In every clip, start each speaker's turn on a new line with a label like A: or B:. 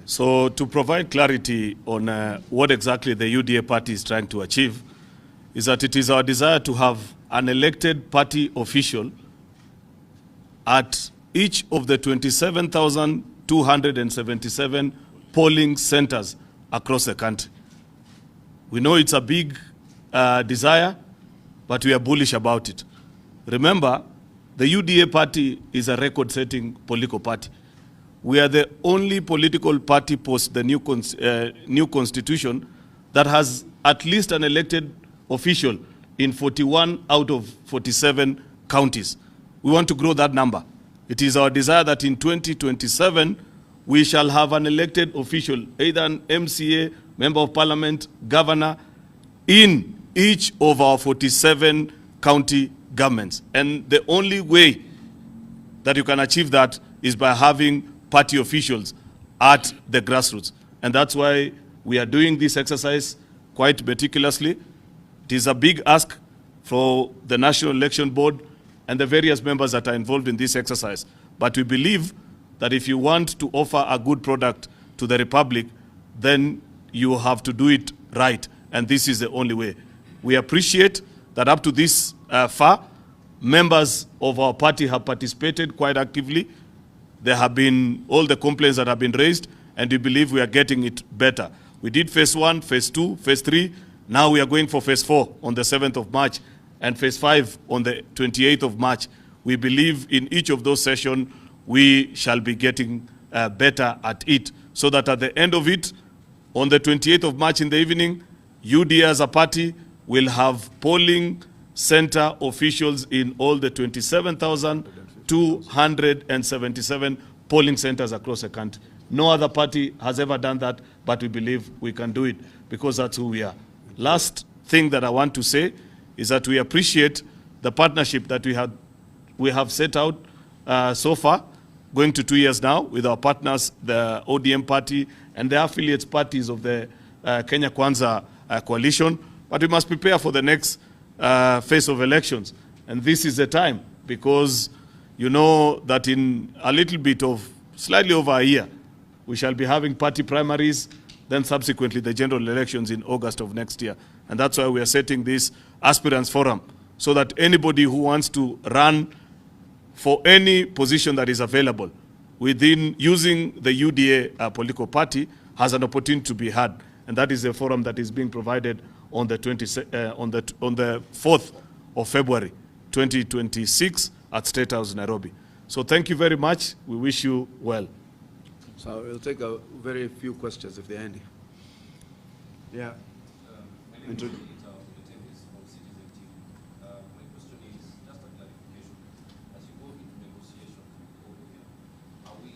A: So to provide clarity on what exactly the UDA party is trying to achieve is that it is our desire to have an elected party official at each of the 27,277 polling centers across the country. We know it's a big desire, but we are bullish about it. Remember, the UDA party is a record-setting political party. We are the only political party post the new constitution that has at least an elected official in 41 out of 47 counties. We want to grow that number. It is our desire that in 2027, we shall have an elected official, either an MCA, member of parliament, governor, in each of our 47 county governments. And the only way that you can achieve that is by having party officials at the grassroots. And that's why we are doing this exercise quite meticulously. It is a big ask for the National Election Board and the various members that are involved in this exercise. But we believe that if you want to offer a good product to the Republic, then you have to do it right. And this is the only way. We appreciate that up to this far, members of our party have participated quite actively. There have been all the complaints that have been raised, and we believe we are getting it better. We did phase 1, phase 2, phase 3. Now we are going for phase 4 on the 7th of March and phase 5 on the 28th of March. We believe in each of those sessions, we shall be getting better at it, so that at the end of it, on the 28th of March in the evening, UDA as a party will have polling center officials in all the 27,277 polling centers across the country. No other party has ever done that, but we believe we can do it because that's who we are. Last thing that I want to say is that we appreciate the partnership that we have set out so far, going to 2 years now, with our partners, the ODM party and the affiliates parties of the Kenya Kwanza coalition. But we must prepare for the next phase of elections. And this is the time, because you know that in a little bit of slightly over a year, we shall be having party primaries, then subsequently the general elections in August of next year. And that's why we are setting this aspirants forum, so that anybody who wants to run for any position that is available within using the UDA political party has an opportunity to be had. And that is a forum that is being provided on the 4th of February 2026 at State House, Nairobi. So thank you very much. We wish you well.
B: So we'll take a very few questions if there are any. Yeah.
C: My question is just a clarification. As you go into negotiation with ODM, are we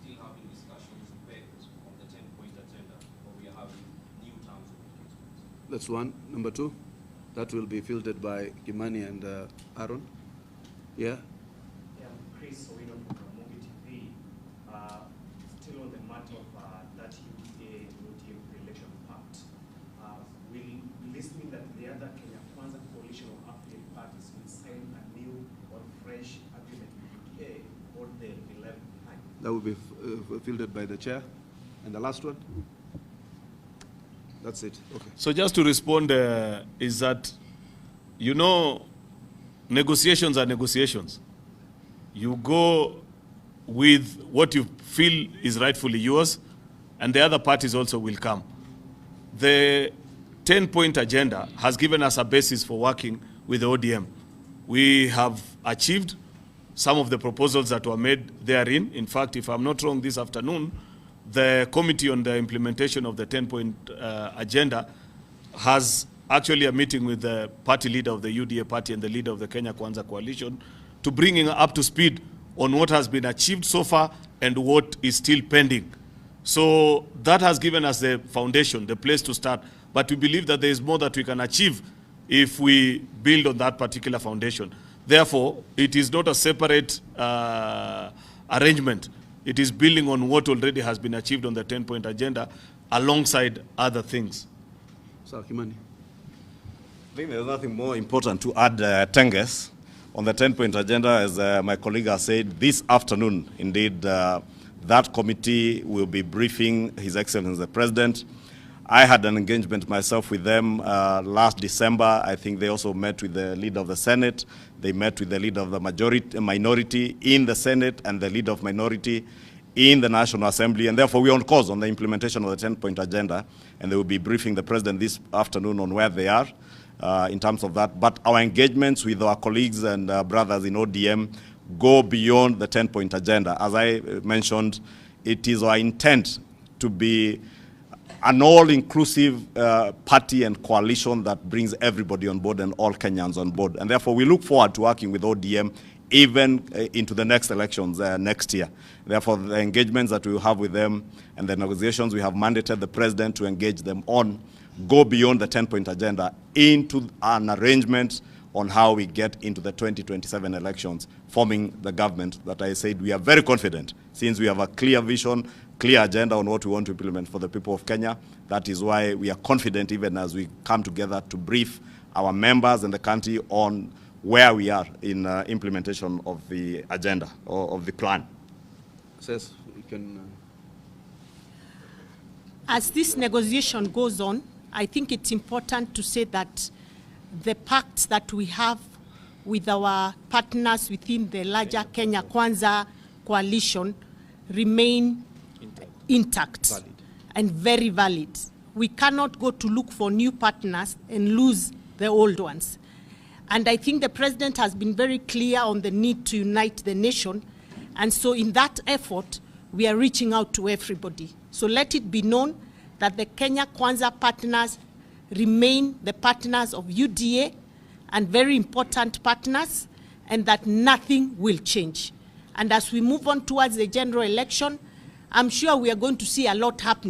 C: still having discussions based on the 10-point agenda, or we are having new terms of engagement?
B: That's one. Number two, that will be fielded by Kimani and Aaron. Yeah.
D: Still on the matter of that UDA election pact, will this mean that the other Kenya Kwanza coalition of affiliate parties will sign a new or fresh agreement with UDA, or they'll be left behind?
B: That will be fielded by the chair. And the last one? That's it. Okay.
A: So just to respond is that, you know, negotiations are negotiations. You go with what you feel is rightfully yours, and the other parties also will come. The 10-point agenda has given us a basis for working with the ODM. We have achieved some of the proposals that were made therein. In fact, if I'm not wrong, this afternoon, the committee on the implementation of the 10-point agenda has actually a meeting with the party leader of the UDA party and the leader of the Kenya Kwanza coalition to bring him up to speed on what has been achieved so far and what is still pending. So that has given us the foundation, the place to start. But we believe that there is more that we can achieve if we build on that particular foundation. Therefore, it is not a separate arrangement. It is building on what already has been achieved on the 10-point agenda alongside other things.
B: So, Kimani.
E: I think there's nothing more important to add, Tenges, On the 10-point agenda, as my colleague has said, this afternoon, indeed, that committee will be briefing His Excellency the President. I had an engagement myself with them last December. I think they also met with the leader of the Senate. They met with the leader of the minority in the Senate and the leader of minority in the National Assembly. And therefore, we're on course on the implementation of the 10-point agenda. And they will be briefing the President this afternoon on where they are in terms of that. But our engagements with our colleagues and brothers in ODM go beyond the 10-point agenda. As I mentioned, it is our intent to be an all-inclusive party and coalition that brings everybody on board and all Kenyans on board. And therefore, we look forward to working with ODM even into the next elections next year. Therefore, the engagements that we will have with them and the negotiations we have mandated the President to engage them on go beyond the 10-point agenda into an arrangement on how we get into the 2027 elections, forming the government that I said we are very confident, since we have a clear vision, clear agenda on what we want to implement for the people of Kenya. That is why we are confident even as we come together to brief our members and the country on where we are in implementation of the agenda or of the plan.
B: Says we can.
F: As this negotiation goes on, I think it's important to say that the pacts that we have with our partners within the larger Kenya Kwanza coalition remain intact
B: Valid.
F: and very valid. We cannot go to look for new partners and lose the old ones. And I think the President has been very clear on the need to unite the nation. And so in that effort, we are reaching out to everybody. So let it be known that the Kenya Kwanza partners remain the partners of UDA and very important partners, and that nothing will change. And as we move on towards the general election, I'm sure we are going to see a lot happening.